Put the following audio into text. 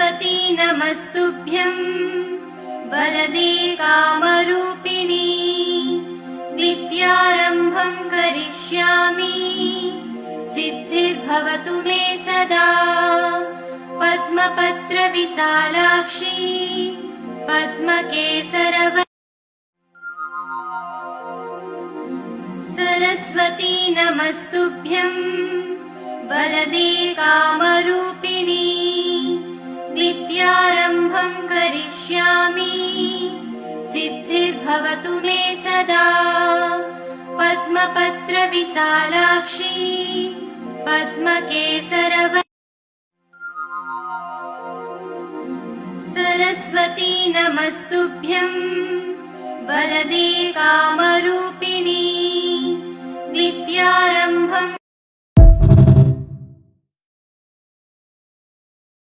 सरस्वती नमस्तुभ्यं वरदे कामरूपिणी विद्यारम्भं करिष्यामि सिद्धिर्भवतु मे सदा पद्मपत्र विशालाक्षी पद्मकेसरवती सरस्वती नमस्तुभ्यं वरदे कामरूपिणी विद्यारम्भं करिष्यामि सिद्धिर्भवतु मे सदा पद्मपत्र विशालाक्षी पद्मकेसरवती सरस्वती नमस्तुभ्यं वरदे कामरूपिणी विद्यारम्भं